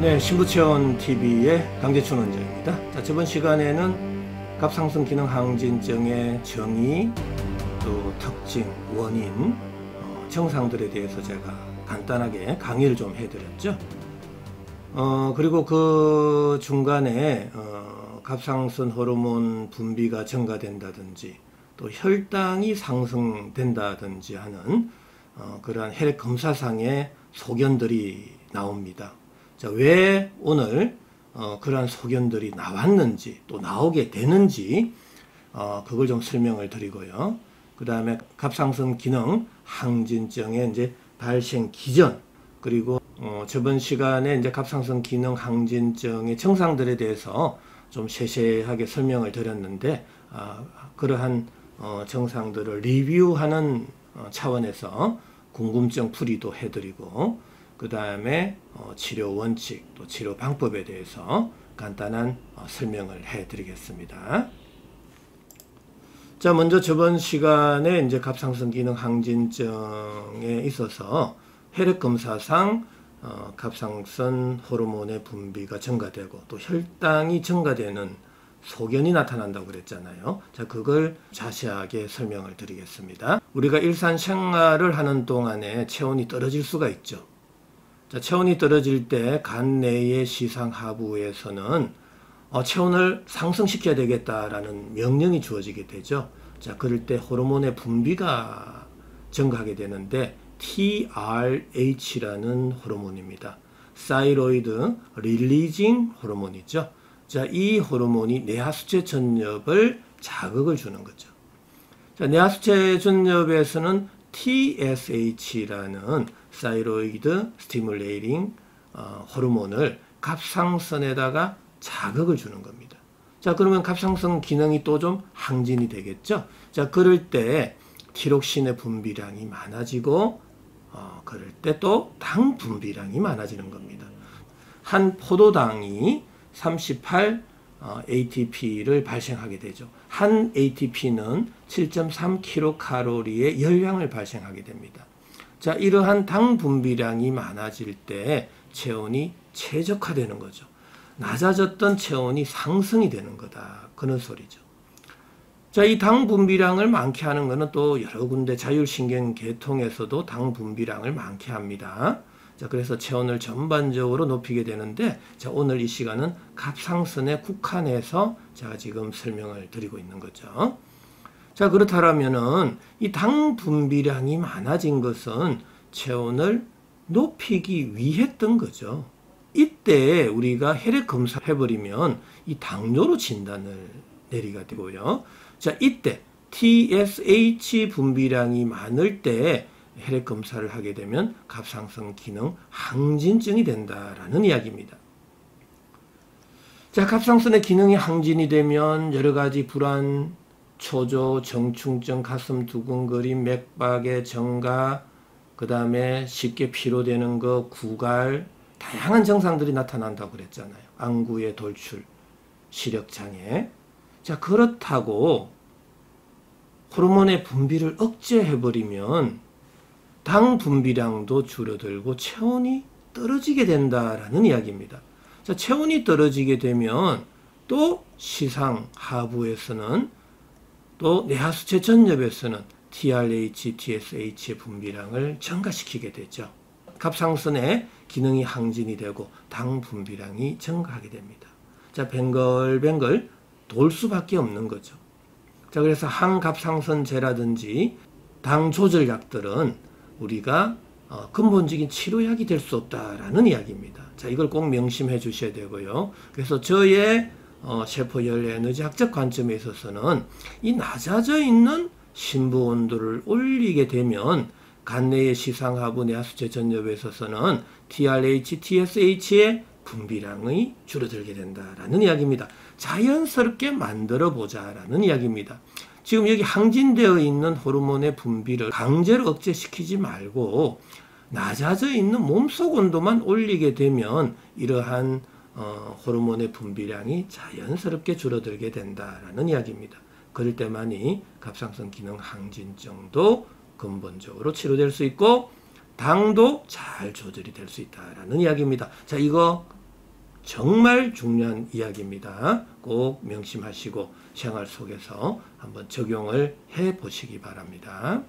네, 신부체온TV의 강재춘 원장입니다. 자, 저번 시간에는 갑상선 기능 항진증의 정의, 또 특징, 원인, 증상들에 대해서 제가 간단하게 강의를 좀 해드렸죠. 그리고 그 중간에 갑상선 호르몬 분비가 증가된다든지 또 혈당이 상승된다든지 하는 그러한 혈액 검사상의 소견들이 나옵니다. 자, 왜 오늘 그러한 소견들이 나왔는지 또 나오게 되는지 그걸 좀 설명을 드리고요. 그 다음에 갑상선 기능 항진증의 이제 발생 기전, 그리고 저번 시간에 이제 갑상선 기능 항진증의 증상들에 대해서 좀 세세하게 설명을 드렸는데, 그러한 증상들을 리뷰하는 차원에서 궁금증 풀이도 해드리고, 그 다음에 치료 원칙, 또 치료 방법에 대해서 간단한 설명을 해드리겠습니다. 자, 먼저 저번 시간에 이제 갑상선 기능 항진증에 있어서 혈액 검사상 갑상선 호르몬의 분비가 증가되고 또 혈당이 증가되는 소견이 나타난다고 그랬잖아요. 자, 그걸 자세하게 설명을 드리겠습니다. 우리가 일상생활을 하는 동안에 체온이 떨어질 수가 있죠. 자, 체온이 떨어질 때 간 내의 시상 하부에서는 체온을 상승시켜야 되겠다라는 명령이 주어지게 되죠. 자, 그럴 때 호르몬의 분비가 증가하게 되는데 TRH라는 호르몬입니다. 사이로이드 릴리징 호르몬이죠. 자, 이 호르몬이 뇌하수체 전엽을 자극을 주는 거죠. 자, 뇌하수체 전엽에서는 TSH라는 사이로이드 스티뮬레이팅 호르몬을 갑상선에다가 자극을 주는 겁니다. 자, 그러면 갑상선 기능이 또 좀 항진이 되겠죠. 자, 그럴 때 티록신의 분비량이 많아지고 그럴 때 또 당 분비량이 많아지는 겁니다. 한 포도당이 38 ATP를 발생하게 되죠. 한 ATP는 7.3kcal의 열량을 발생하게 됩니다. 자, 이러한 당 분비량이 많아질 때 체온이 최적화되는 거죠. 낮아졌던 체온이 상승이 되는 거다, 그런 소리죠. 자, 이 당 분비량을 많게 하는 것은 또 여러 군데 자율신경계통에서도 당 분비량을 많게 합니다. 자, 그래서 체온을 전반적으로 높이게 되는데, 자, 오늘 이 시간은 갑상선에 국한해서 제가 지금 설명을 드리고 있는 거죠. 자, 그렇다면은 이 당 분비량이 많아진 것은 체온을 높이기 위했던 거죠. 이때 우리가 혈액 검사를 해버리면 이 당뇨로 진단을 내리게 되고요. 자, 이때 TSH 분비량이 많을 때 혈액 검사를 하게 되면 갑상선 기능 항진증이 된다라는 이야기입니다. 자, 갑상선의 기능이 항진이 되면 여러 가지 불안, 초조, 정충증, 가슴 두근거림, 맥박의 증가, 그 다음에 쉽게 피로되는 거, 구갈, 다양한 증상들이 나타난다고 그랬잖아요. 안구의 돌출, 시력장애. 자, 그렇다고 호르몬의 분비를 억제해버리면 당 분비량도 줄어들고 체온이 떨어지게 된다라는 이야기입니다. 자, 체온이 떨어지게 되면 또 시상 하부에서는 또 뇌하수체 전엽에서는 TRH, TSH의 분비량을 증가시키게 되죠. 갑상선의 기능이 항진이 되고 당 분비량이 증가하게 됩니다. 자, 뱅글뱅글 돌 수밖에 없는 거죠. 자, 그래서 항갑상선제라든지 당 조절약들은 우리가 근본적인 치료약이 될 수 없다라는 이야기입니다. 자, 이걸 꼭 명심해 주셔야 되고요. 그래서 저의 세포열 에너지 학적 관점에 있어서는 이 낮아져 있는 심부 온도를 올리게 되면 간내의 시상하부 뇌하수체 전엽에 있어서는 TRH, TSH의 분비량이 줄어들게 된다라는 이야기입니다. 자연스럽게 만들어 보자라는 이야기입니다. 지금 여기 항진되어 있는 호르몬의 분비를 강제로 억제시키지 말고 낮아져 있는 몸속 온도만 올리게 되면 이러한 호르몬의 분비량이 자연스럽게 줄어들게 된다라는 이야기입니다. 그럴 때만이 갑상선 기능 항진증도 근본적으로 치료될 수 있고 당도 잘 조절이 될 수 있다라는 이야기입니다. 자, 이거 정말 중요한 이야기입니다. 꼭 명심하시고 생활 속에서 한번 적용을 해 보시기 바랍니다.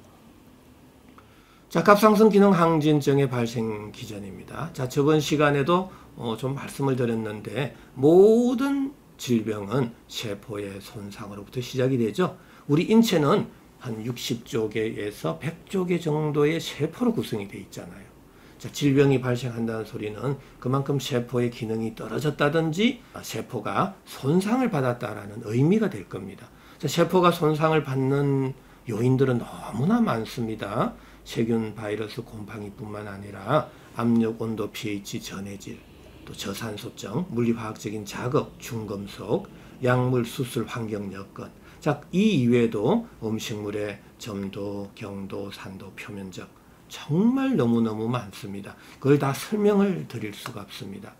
자, 갑상선 기능 항진증의 발생 기전입니다. 자, 저번 시간에도 좀 말씀을 드렸는데 모든 질병은 세포의 손상으로부터 시작이 되죠. 우리 인체는 한 60조 개에서 100조 개 정도의 세포로 구성이 되어 있잖아요. 자, 질병이 발생한다는 소리는 그만큼 세포의 기능이 떨어졌다든지 세포가 손상을 받았다라는 의미가 될 겁니다. 자, 세포가 손상을 받는 요인들은 너무나 많습니다. 세균, 바이러스, 곰팡이뿐만 아니라 압력, 온도, pH, 전해질, 또 저산소증, 물리화학적인 자극, 중금속, 약물, 수술, 환경 여건. 자, 이 이외에도 음식물의 점도, 경도, 산도, 표면적 정말 너무너무 많습니다. 그걸 다 설명을 드릴 수가 없습니다.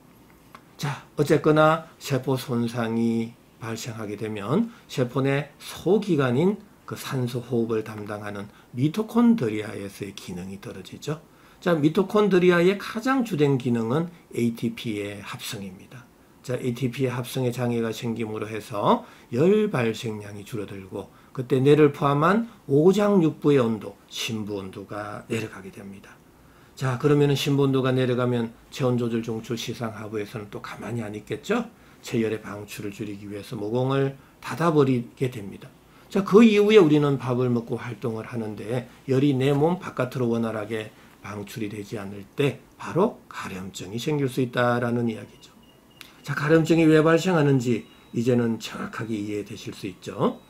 자, 어쨌거나 세포 손상이 발생하게 되면 세포 내 소기관인 그 산소 호흡을 담당하는 미토콘드리아에서의 기능이 떨어지죠. 자, 미토콘드리아의 가장 주된 기능은 ATP의 합성입니다. 자, ATP의 합성에 장애가 생김으로 해서 열 발생량이 줄어들고 그때 뇌를 포함한 오장육부의 온도, 심부 온도가 내려가게 됩니다. 자, 그러면 심부 온도가 내려가면 체온 조절 중추 시상 하부에서는 또 가만히 안 있겠죠? 체열의 방출을 줄이기 위해서 모공을 닫아버리게 됩니다. 자, 그 이후에 우리는 밥을 먹고 활동을 하는데 열이 내 몸 바깥으로 원활하게 방출이 되지 않을 때 바로 가려움증이 생길 수 있다라는 이야기죠. 자, 가려움증이 왜 발생하는지 이제는 정확하게 이해되실 수 있죠.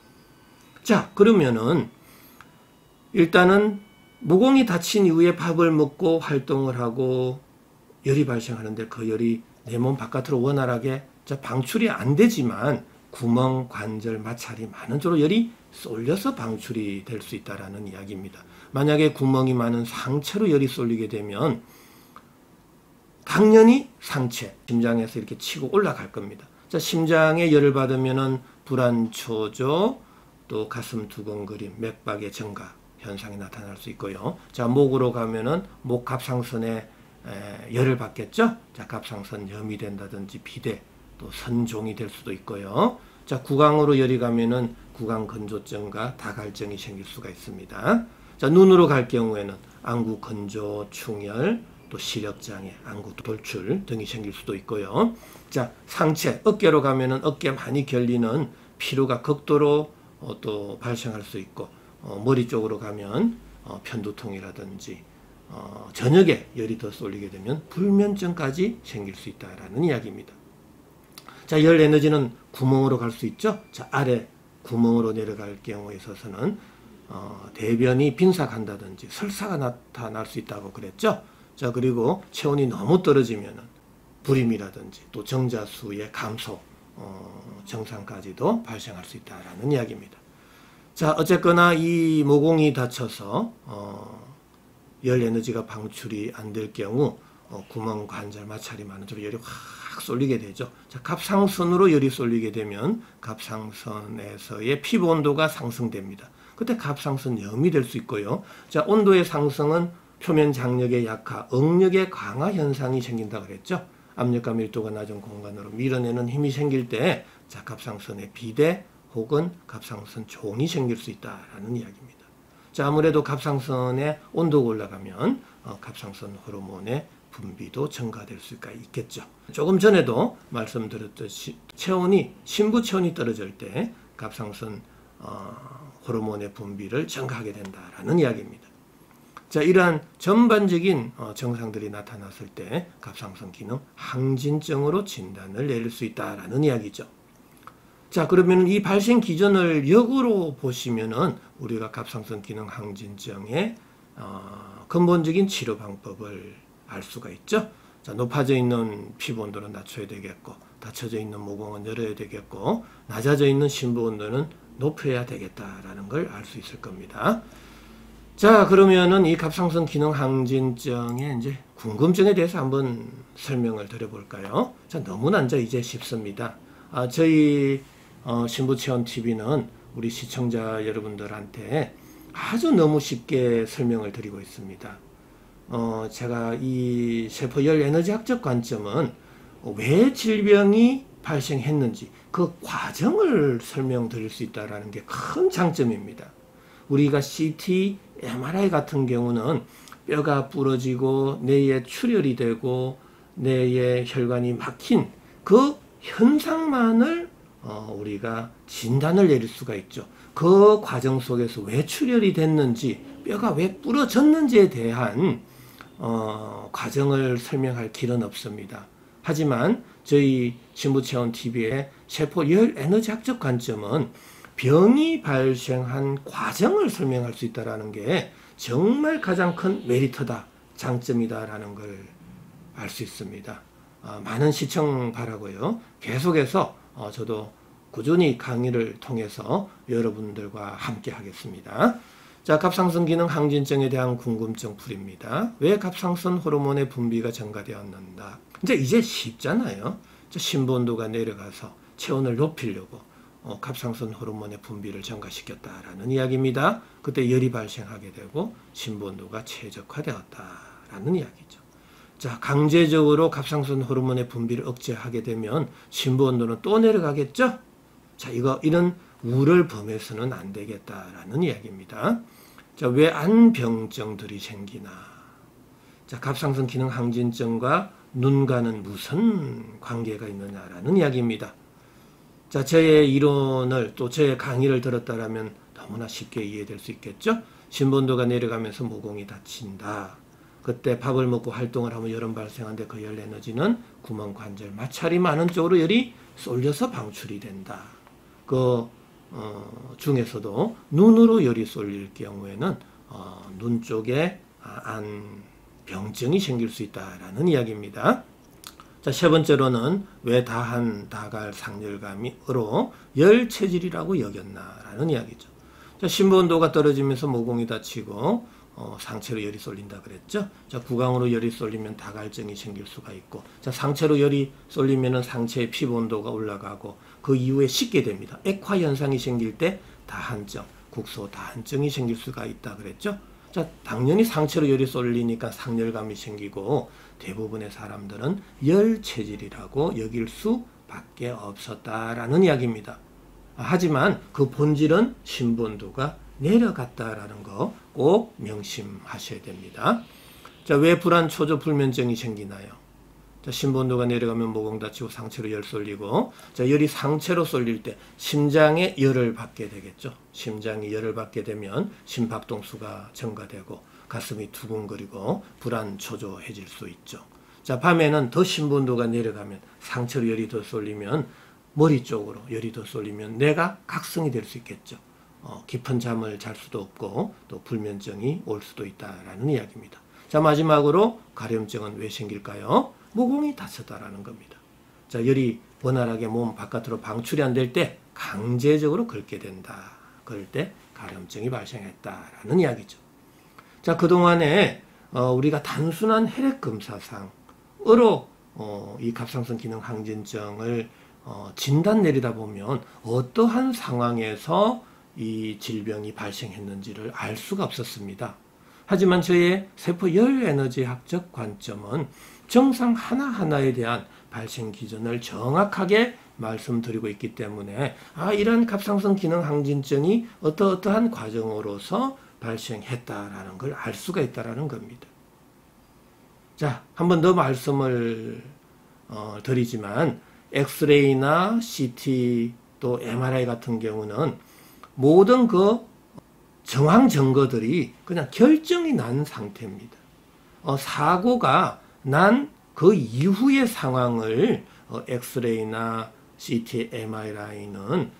자, 그러면은 일단은 모공이 닫힌 이후에 밥을 먹고 활동을 하고 열이 발생하는데 그 열이 내 몸 바깥으로 원활하게 방출이 안 되지만 구멍, 관절, 마찰이 많은 쪽으로 열이 쏠려서 방출이 될 수 있다는 이야기입니다. 만약에 구멍이 많은 상체로 열이 쏠리게 되면 당연히 상체, 심장에서 이렇게 치고 올라갈 겁니다. 자, 심장에 열을 받으면은 불안, 초조, 또 가슴 두근거림, 맥박의 증가 현상이 나타날 수 있고요. 자, 목으로 가면은 목 갑상선에 열을 받겠죠. 자, 갑상선염이 된다든지 비대, 또 선종이 될 수도 있고요. 자, 구강으로 열이 가면은 구강 건조증과 다갈증이 생길 수가 있습니다. 자, 눈으로 갈 경우에는 안구 건조, 충혈, 또 시력장애, 안구 돌출 등이 생길 수도 있고요. 자, 상체, 어깨로 가면은 어깨 많이 결리는 피로가 극도로 또 발생할 수 있고, 머리 쪽으로 가면 편두통이라든지 저녁에 열이 더 쏠리게 되면 불면증까지 생길 수 있다라는 이야기입니다. 자, 열 에너지는 구멍으로 갈 수 있죠. 자, 아래 구멍으로 내려갈 경우에 있어서는 대변이 빈삭한다든지 설사가 나타날 수 있다고 그랬죠. 자, 그리고 체온이 너무 떨어지면은 불임이라든지 또 정자수의 감소 증상까지도 발생할 수 있다라는 이야기입니다. 자, 어쨌거나 이 모공이 닫혀서 열 에너지가 방출이 안 될 경우 구멍, 관절, 마찰이 많은 쪽으로 열이 확 쏠리게 되죠. 자, 갑상선으로 열이 쏠리게 되면 갑상선에서의 피부 온도가 상승됩니다. 그때 갑상선염이 될 수 있고요. 자, 온도의 상승은 표면 장력의 약화, 응력의 강화 현상이 생긴다 그랬죠. 압력과 밀도가 낮은 공간으로 밀어내는 힘이 생길 때 자, 갑상선의 비대 혹은 갑상선 종이 생길 수 있다라는 이야기입니다. 자, 아무래도 갑상선의 온도가 올라가면 갑상선 호르몬의 분비도 증가될 수가 있겠죠. 조금 전에도 말씀드렸듯이 심부 체온이 떨어질 때 갑상선 호르몬의 분비를 증가하게 된다라는 이야기입니다. 자, 이러한 전반적인 증상들이 나타났을 때 갑상선 기능 항진증으로 진단을 내릴 수 있다라는 이야기죠. 자, 그러면 이 발생 기전을 역으로 보시면은 우리가 갑상선 기능 항진증의 근본적인 치료 방법을 알 수가 있죠. 자, 높아져 있는 피부 온도는 낮춰야 되겠고, 닫혀져 있는 모공은 열어야 되겠고, 낮아져 있는 심부 온도는 높여야 되겠다라는 걸 알 수 있을 겁니다. 자, 그러면은 이 갑상선 기능 항진증의 이제 궁금증에 대해서 한번 설명을 드려볼까요? 자, 너무나 이제 쉽습니다. 저희 신부체험TV는 우리 시청자 여러분들한테 아주 너무 쉽게 설명을 드리고 있습니다. 제가 이 세포열 에너지학적 관점은 왜 질병이 발생했는지 그 과정을 설명드릴 수 있다는 게 큰 장점입니다. 우리가 CT, MRI 같은 경우는 뼈가 부러지고 뇌에 출혈이 되고 뇌에 혈관이 막힌 그 현상만을 우리가 진단을 내릴 수가 있죠. 그 과정 속에서 왜 출혈이 됐는지 뼈가 왜 부러졌는지에 대한 과정을 설명할 길은 없습니다. 하지만 저희 신부체험TV의 세포열 에너지학적 관점은 병이 발생한 과정을 설명할 수 있다는 게 정말 가장 큰 메리트다, 장점이다라는 걸 알 수 있습니다. 많은 시청 바라고요. 계속해서 저도 꾸준히 강의를 통해서 여러분들과 함께 하겠습니다. 자, 갑상선 기능 항진증에 대한 궁금증 풀입니다. 왜 갑상선 호르몬의 분비가 증가되었는가? 이제 쉽잖아요. 심부 온도가 내려가서 체온을 높이려고 갑상선 호르몬의 분비를 증가시켰다라는 이야기입니다. 그때 열이 발생하게 되고 심부 온도가 최적화되었다라는 이야기죠. 자, 강제적으로 갑상선 호르몬의 분비를 억제하게 되면 심부 온도는 또 내려가겠죠? 자, 이런 우를 범해서는 안 되겠다라는 이야기입니다. 자, 왜 안병증들이 생기나? 자, 갑상선 기능 항진증과 눈과는 무슨 관계가 있느냐라는 이야기입니다. 자, 저의 이론을 또 저의 강의를 들었다라면 너무나 쉽게 이해될 수 있겠죠? 심부 온도가 내려가면서 모공이 닫힌다. 그때 밥을 먹고 활동을 하면 열은 발생하는데 그 열 에너지는 구멍, 관절, 마찰이 많은 쪽으로 열이 쏠려서 방출이 된다. 중에서도 눈으로 열이 쏠릴 경우에는 눈 쪽에 안병증이 생길 수 있다라는 이야기입니다. 자, 세 번째로는 왜 다한, 다갈, 상열감으로 열체질이라고 여겼나라는 이야기죠. 자, 심부 온도가 떨어지면서 모공이 닫히고 상체로 열이 쏠린다 그랬죠. 자, 구강으로 열이 쏠리면 다갈증이 생길 수가 있고, 자, 상체로 열이 쏠리면은 상체의 피부 온도가 올라가고 그 이후에 식게 됩니다. 액화 현상이 생길 때 다한증, 국소 다한증이 생길 수가 있다 그랬죠. 자, 당연히 상체로 열이 쏠리니까 상열감이 생기고 대부분의 사람들은 열체질이라고 여길 수밖에 없었다라는 이야기입니다. 하지만 그 본질은 심부 온도가 내려갔다라는 거 꼭 명심하셔야 됩니다. 자, 왜 불안 초조 불면증이 생기나요? 자, 심부 온도가 내려가면 모공 닫히고 상체로 열 쏠리고, 자, 열이 상체로 쏠릴 때 심장에 열을 받게 되겠죠. 심장이 열을 받게 되면 심박동수가 증가되고 가슴이 두근거리고 불안 초조해질 수 있죠. 자, 밤에는 더 심부 온도가 내려가면 상체로 열이 더 쏠리면 머리 쪽으로 열이 더 쏠리면 뇌가 각성이 될 수 있겠죠. 깊은 잠을 잘 수도 없고 또 불면증이 올 수도 있다라는 이야기입니다. 자, 마지막으로 가려움증은 왜 생길까요? 모공이 닫혔다라는 겁니다. 자, 열이 원활하게 몸 바깥으로 방출이 안 될 때 강제적으로 긁게 된다. 그럴 때 가려움증이 발생했다라는 이야기죠. 자, 그동안에 우리가 단순한 혈액 검사상으로 이 갑상선 기능 항진증을 진단 내리다 보면 어떠한 상황에서 이 질병이 발생했는지를 알 수가 없었습니다. 하지만 저의 세포열 에너지 학적 관점은 증상 하나하나에 대한 발생 기전을 정확하게 말씀드리고 있기 때문에 이런 갑상선 기능 항진증이 어떠한 과정으로서 발생했다라는 걸 알 수가 있다라는 겁니다. 자, 한 번 더 말씀을 드리지만 엑스레이나 CT 또 MRI 같은 경우는 모든 그 정황 증거들이 그냥 결정이 난 상태입니다. 사고가 난 그 이후의 상황을 엑스레이나 CT, MRI는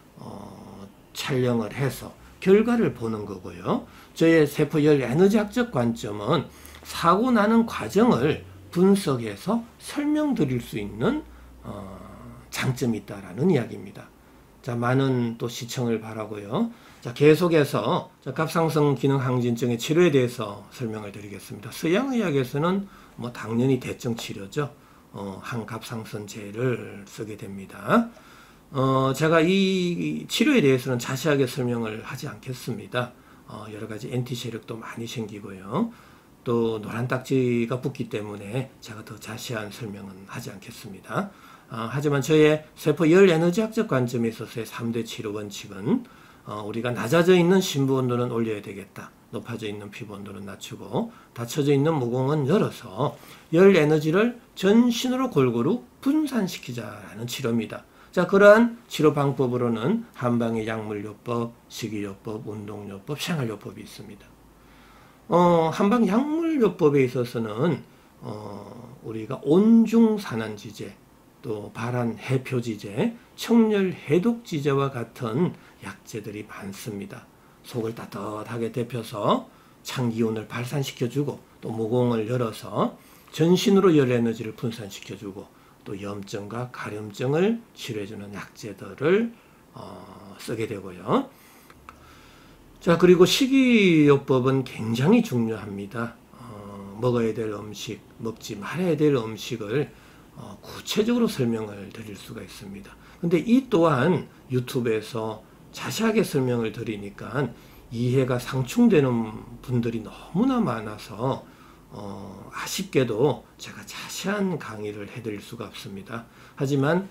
촬영을 해서 결과를 보는 거고요. 저의 세포열 에너지학적 관점은 사고 나는 과정을 분석해서 설명드릴 수 있는 장점이 있다라는 이야기입니다. 자, 많은 또 시청을 바라고요. 자, 계속해서 갑상선 기능 항진증의 치료에 대해서 설명을 드리겠습니다. 서양의학에서는 당연히 대증 치료죠. 항갑상선제를 쓰게 됩니다. 제가 이 치료에 대해서는 자세하게 설명을 하지 않겠습니다. 여러 가지 엔티 세력도 많이 생기고요. 또 노란 딱지가 붙기 때문에 제가 더 자세한 설명은 하지 않겠습니다. 하지만 저의 세포 열 에너지학적 관점에 있어서의 3대 치료 원칙은 우리가 낮아져 있는 심부 온도는 올려야 되겠다. 높아져 있는 피부 온도는 낮추고 닫혀져 있는 모공은 열어서 열 에너지를 전신으로 골고루 분산시키자라는 치료입니다. 자, 그러한 치료 방법으로는 한방의 약물요법, 식이요법, 운동요법, 생활요법이 있습니다. 한방 약물요법에 있어서는 우리가 온중산안지제, 또 발한 해표지제, 청열 해독지제와 같은 약재들이 많습니다. 속을 따뜻하게 데펴서 창기운을 발산시켜주고 또 모공을 열어서 전신으로 열 에너지를 분산시켜주고 또 염증과 가려움증을 치료해주는 약재들을 쓰게 되고요. 자, 그리고 식이요법은 굉장히 중요합니다. 먹어야 될 음식, 먹지 말아야 될 음식을 구체적으로 설명을 드릴 수가 있습니다. 근데 이 또한 유튜브에서 자세하게 설명을 드리니까 이해가 상충되는 분들이 너무나 많아서 아쉽게도 제가 자세한 강의를 해드릴 수가 없습니다. 하지만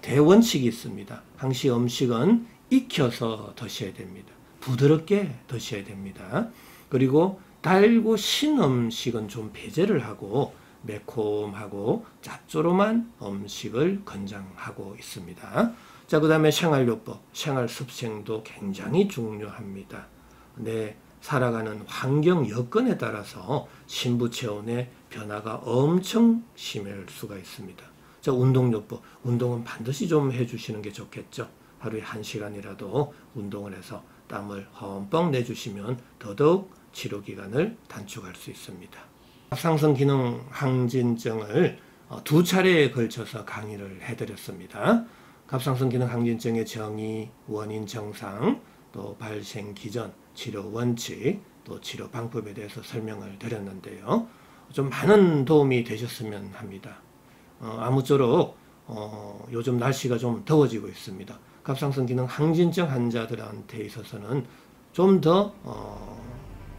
대원칙이 있습니다. 항시 음식은 익혀서 드셔야 됩니다. 부드럽게 드셔야 됩니다. 그리고 달고 신 음식은 좀 배제를 하고 매콤하고 짭조름한 음식을 권장하고 있습니다. 자, 그 다음에 생활요법, 생활습생도 굉장히 중요합니다. 내 살아가는 환경 여건에 따라서 신부체온의 변화가 엄청 심할 수가 있습니다. 자, 운동요법, 운동은 반드시 좀 해주시는 게 좋겠죠. 하루에 1시간이라도 운동을 해서 땀을 흠뻑 내주시면 더더욱 치료기간을 단축할 수 있습니다. 갑상선 기능 항진증을 2차례에 걸쳐서 강의를 해드렸습니다. 갑상선 기능 항진증의 정의, 원인 정상, 또 발생 기전, 치료 원칙, 또 치료 방법에 대해서 설명을 드렸는데요. 좀 많은 도움이 되셨으면 합니다. 아무쪼록 요즘 날씨가 좀 더워지고 있습니다. 갑상선 기능 항진증 환자들한테 있어서는 좀 더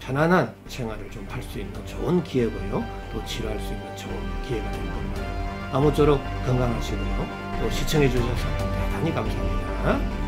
편안한 생활을 좀 할 수 있는 좋은 기회고요. 또 치료할 수 있는 좋은 기회가 될 겁니다. 아무쪼록 건강하시고요. 또 시청해 주셔서 대단히 감사합니다.